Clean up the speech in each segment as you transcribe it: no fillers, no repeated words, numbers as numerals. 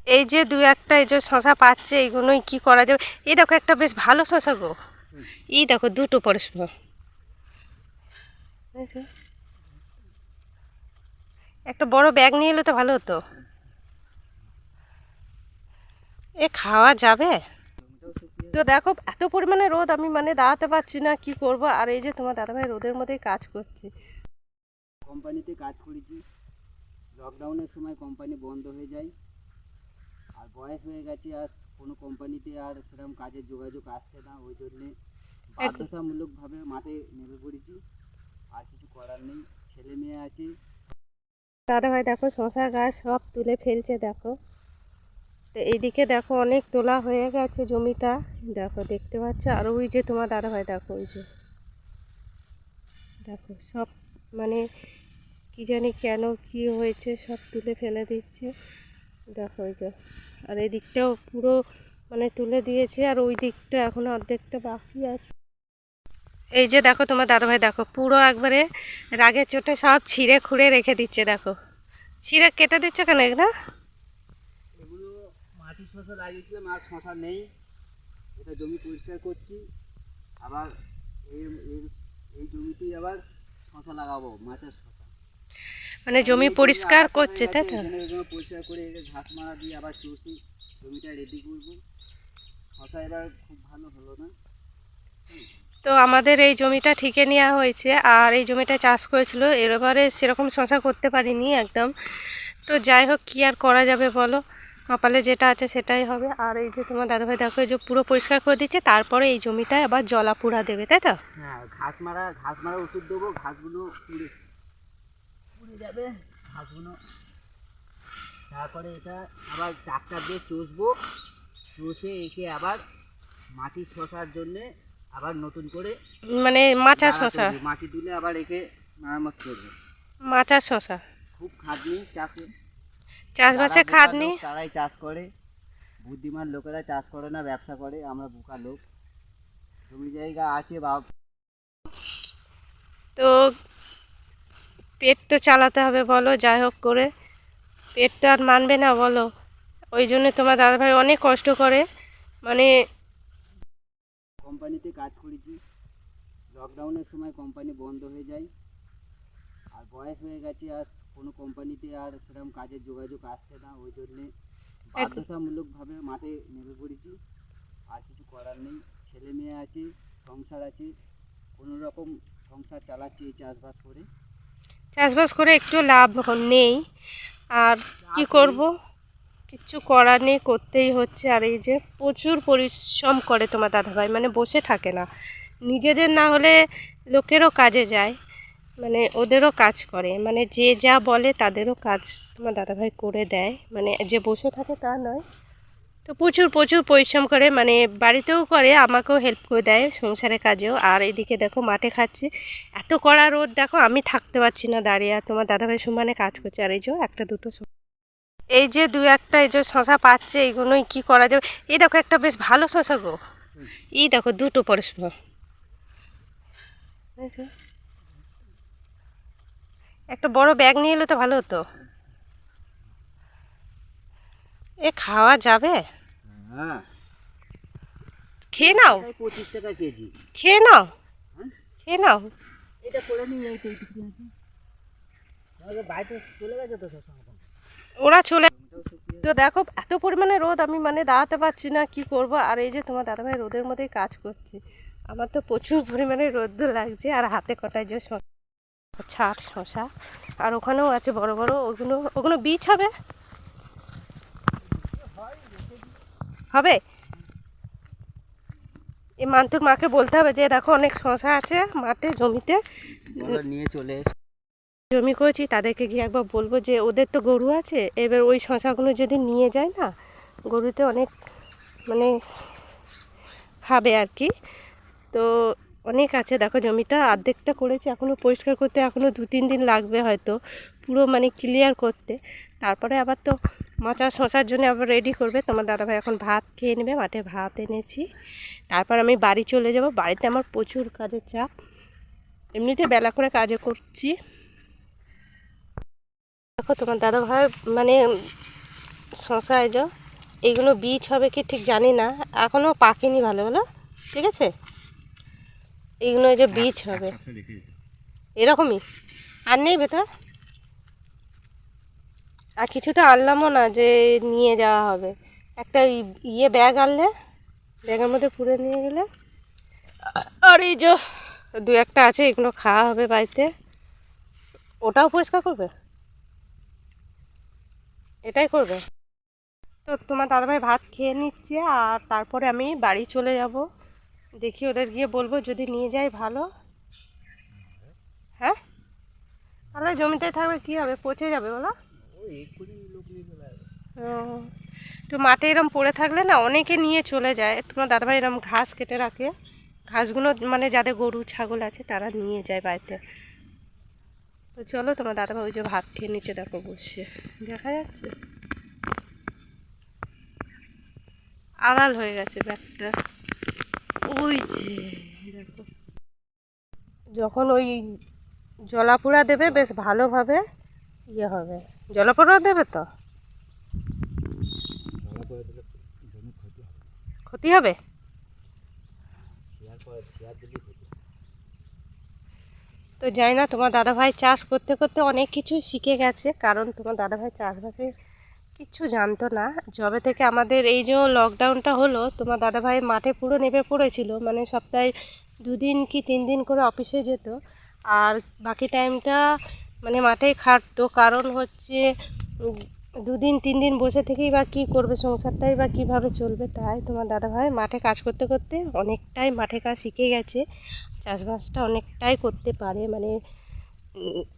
এই যে দু একটা এই যে শশা পাচ্ছে এইগুলোই কি করা যাবে। এই দেখো একটা বেশ ভালো শশা গো, এই দেখো দুটো পরস্পর। একটা বড় ব্যাগ নিয়ে এলে তো ভালো হতো। এ খাওয়া যাবে? তো দেখো এত পরিমাণে রোদ, আমি মানে দাঁড়াতে পারছি না, কি করব। আর এই যে তোমার দাদাভাই রোদের মধ্যেই কাজ করছে। কোম্পানিতে কাজ করেছি, লকডাউনের সময় কোম্পানি বন্ধ হয়ে যায়, আর বয়স হয়ে গেছে, আর কোনো কোম্পানিতে আর সেরকম কাজের যোগাযোগ আসছে না, ওই জন্যে বাধ্যতামূলকভাবে মাঠে নেমে পড়েছি। আর কিছু করার নেই, ছেলে মেয়ে আছে। দাদাভাই দেখো শশা গাছ সব তুলে ফেলছে দেখো। তো এইদিকে দেখো অনেক তোলা হয়ে গেছে জমিটা, দেখো দেখতে পাচ্ছ। আর ওই যে তোমার দাদাভাই দেখো, ওই যে দেখো সব মানে কি জানি কেন কি হয়েছে, সব তুলে ফেলে দিচ্ছে দেখো। ওই যে আর এই দিকটাও পুরো মানে তুলে দিয়েছে, আর ওই দিকটা এখনো অর্ধেকটা বাকি আছে। এই যে দেখো তোমার দাদাভাই দেখো পুরো একবারে রাগের চোটে সব ছিঁড়ে খুঁড়ে রেখে দিচ্ছে দেখো। ছিঁড়ে কেটে দিচ্ছে কেন এগুলা? এগুলো মাটি শশা লাগিয়েছিলাম, আর শশা নেই, এটা জমি পরিষ্কার করছি। আবার এই এই এই জমিতেই আবার শশা লাগাবো, মাছের শশা। মানে আর জমি এই জমি পরিষ্কার আগাছা হয়ে করছে গেছে, তাই তো? এখানে পরিষ্কার করে ঘাস মারা দিয়ে আবার চষে জমিটা রেডি করবো। শশা এবার খুব ভালো হলো না। তো আমাদের এই জমিটা ঠিকে নেওয়া হয়েছে, আর এই জমিটা চাষ করেছিল, এবারে সেরকম শশা করতে পারিনি একদম। তো যাই হোক, কী আর করা যাবে বলো, কপালে যেটা আছে সেটাই হবে। আর এই যে তোমার দাদাভাই দেখো এই যে পুরো পরিষ্কার করে দিচ্ছে, তারপরে এই জমিটায় আবার জলাপুরা দেবে তাই তো? হ্যাঁ, ঘাস মারা ওষুধ দেবো, ঘাসগুলো পুড়ে পুড়ে যাবে ঘাসগুলো। তারপরে এটা আবার ট্রাক্টর দিয়ে চষবো, চষে একে আবার মাটি শশার জন্যে আবার নতুন করে মানে মাচা চারা শশা, তৈরি, মাটি তুলে আবার একে মেরামত করবো। মাচা শশা। খুব খাটনি চাষে, যারা চাষবাসে বোকা খাটনি। লোক তারাই চাষ করে, বুদ্ধিমান লোকেরা চাষ করে না, ব্যবসা করে। আমরা বোকা লোক, জমি জায়গা আছে বা তো পেট তো চালাতে হবে বলো, যাই হোক করে পেট তো আর মানবে না বলো। ওই জন্য তোমার দাদাভাই অনেক কষ্ট করে, মানে কোম্পানিতে কাজ করেছি, লকডাউনের সময় কোম্পানি বন্ধ হয়ে যায়, আর বয়স হয়ে গেছে, আর কোনো কোম্পানিতে আর সেরকম কাজের যোগাযোগ আসছে না, ওই জন্যে বাধ্যতামূলকভাবে মাঠে নেমে পড়েছি। আর কিছু করার নেই, ছেলে মেয়ে আছে, সংসার আছে, কোনো রকম সংসার চালাচ্ছি এই চাষবাস করে। চাষবাস করে একটু লাভ নেই, আর কি চাষ নেই, করব, কিচ্ছু করার নেই, করতেই হচ্ছে। আর এই যে প্রচুর পরিশ্রম করে তোমার দাদাভাই, মানে বসে থাকে না। নিজেদের না হলে লোকেরও কাজে যায়, মানে ওদেরও কাজ করে, মানে যে যা বলে তাদেরও কাজ তোমার দাদাভাই করে দেয়, মানে যে বসে থাকে তা নয়। তো প্রচুর প্রচুর পরিশ্রম করে, মানে বাড়িতেও করে, আমাকেও হেল্প করে দেয় সংসারের কাজেও। আর এইদিকে দেখো মাঠে খাচ্ছে, এত কড়া রোদ দেখো, আমি থাকতে পারছি না দাঁড়িয়ে। আর তোমার দাদাভাই সমানে কাজ করছে। আর এই যে একটা দুটো এই যে দু একটা এই যে শশা পাচ্ছে এইগুলোই কি করা যাবে। এই দেখো একটা বেশ ভালো শশা গো, এই দেখো দুটো পরস্পর। একটা বড় ব্যাগ নিয়ে এলে তো ভালো হতো। এ খাওয়া যাবে? হ্যাঁ, খেয়ে নাও, 25 টাকা কেজি। খেয়ে নাও, হ্যাঁ, খেয়ে নাও। এটা করে নিই, এই এইটুকু আছে, তাহলে বাইরে চলে গেছে তো সব সময়। ওরা চলে। তো দেখো এত পরিমাণে রোদ, আমি মানে দাঁড়াতে পারছি না, কি করব। আর এই যে তোমার দাদাভাই রোদের মধ্যেই কাজ করছে, আমার তো প্রচুর পরিমাণে রোদ লাগছে। আর হাতে কটায় যে ছাট শশা, আর ওখানেও আছে বড় বড়, ওগুলো ওগুলো বীজ হবে, হবে। এই মান্তুর মাকে বলতে হবে যে দেখো অনেক শশা আছে মাঠে জমিতে, নিয়ে চলে এসে জমি করেছি, তাদেরকে গিয়ে একবার বলবো যে ওদের তো গরু আছে, এবার ওই শশাগুলো যদি নিয়ে যায় না, গরুতে অনেক মানে খাবে আর কি। তো অনেক আছে দেখো, জমিটা অর্ধেকটা করেছে, এখনও পরিষ্কার করতে এখনও 2-3 দিন লাগবে হয়তো পুরো মানে ক্লিয়ার করতে। তারপরে আবার তো মাচা শশার জন্য আবার রেডি করবে। তোমার দাদাভাই এখন ভাত খেয়ে নেবে, মাঠে ভাত এনেছি, তারপর আমি বাড়ি চলে যাব। বাড়িতে আমার প্রচুর কাজের চাপ, এমনিতে বেলা করে কাজও করছি। দেখো তোমার দাদাভাই মানে শশা এই যে এইগুলো বীজ হবে কি ঠিক জানি না, এখনও পাকেনি ভালো ভালো, ঠিক আছে। এইগুলো এই যে বীজ হবে এরকমই, আর নেই ভেতর, আর কিছু তো আনলামও না যে নিয়ে যাওয়া হবে। একটা ইয়ে ব্যাগ আনলে, ব্যাগের মধ্যে পুরে নিয়ে গেলে। আর এই যে দু একটা আছে, এগুলো খাওয়া হবে বাড়িতে। ওটাও পরিষ্কার করবে, এটাই করবে। তো তোমার দাদাভাই ভাত খেয়ে নিচ্ছে, আর তারপরে আমি বাড়ি চলে যাব। দেখি ওদের গিয়ে বলবো যদি নিয়ে যায় ভালো। হ্যাঁ, তাহলে জমিতে থাকবে কি হবে, পচে যাবে বলো। ও, তো মাঠে এরম পড়ে থাকলে না অনেকে নিয়ে চলে যায়। তোমার দাদাভাই এরম ঘাস কেটে রাখে, ঘাসগুলো মানে যাদের গরু ছাগল আছে তারা নিয়ে যায় বাড়িতে। তো চলো, তোমার দাদাভাই ওই যে ভাত খেয়ে নিচে দেখো বসে, দেখা যাচ্ছে আড়াল হয়ে গেছে ব্যাগটা, ওই যে দেখো। যখন ওই জলাপোড়া দেবে বেশ ভালোভাবে ইয়ে হবে। জলাপোড়া দেবে তো ক্ষতি হবে। তো জানি না, তোমার দাদাভাই চাষ করতে করতে অনেক কিছু শিখে গেছে, কারণ তোমার দাদাভাই চাষবাসে কিচ্ছু জানতো না। যবে থেকে আমাদের এই যে লকডাউনটা হলো, তোমার দাদাভাই মাঠে পুরো নেমে পড়েছিল, মানে সপ্তাহে 2 দিন কি 3 দিন করে অফিসে যেত, আর বাকি টাইমটা মানে মাঠেই খাটতো। কারণ হচ্ছে 2 দিন 3 দিন বসে থেকেই বা কী করবে, সংসারটাই বা কীভাবে চলবে। তাই তোমার দাদাভাই মাঠে কাজ করতে করতে অনেকটাই মাঠে কাজ শিখে গেছে, চাষবাসটা অনেকটাই করতে পারে। মানে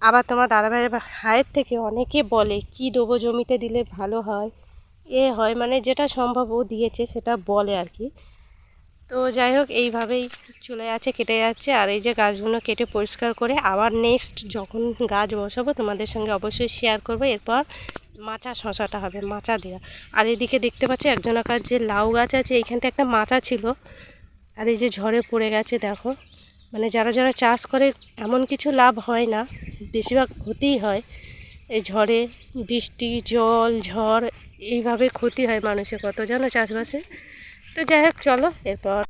আবার তোমার দাদাভাইয়ের ভাইয়ের থেকে অনেকে বলে কি দেবো জমিতে দিলে ভালো হয়, এ হয়, মানে যেটা সম্ভব ও দিয়েছে সেটা বলে আর কি। তো যাই হোক, এইভাবেই চলে যাচ্ছে, কেটে যাচ্ছে। আর এই যে গাছগুলো কেটে পরিষ্কার করে আবার নেক্সট যখন গাছ বসাবো তোমাদের সঙ্গে অবশ্যই শেয়ার করবো। এরপর মাচা শশাটা হবে, মাচা দেওয়া। আর এদিকে দেখতে পাচ্ছি একজনাকার যে লাউ গাছ আছে, এইখানটা একটা মাচা ছিল, আর এই যে ঝড়ে পড়ে গেছে দেখো। মানে যারা যারা চাষ করে এমন কিছু লাভ হয় না, বেশিরভাগ ক্ষতিই হয়। এই ঝড়ে, বৃষ্টি, জল, ঝড়, এইভাবে ক্ষতি হয় মানুষের কত জানো চাষবাসে। তো যাই হোক, চলো এরপর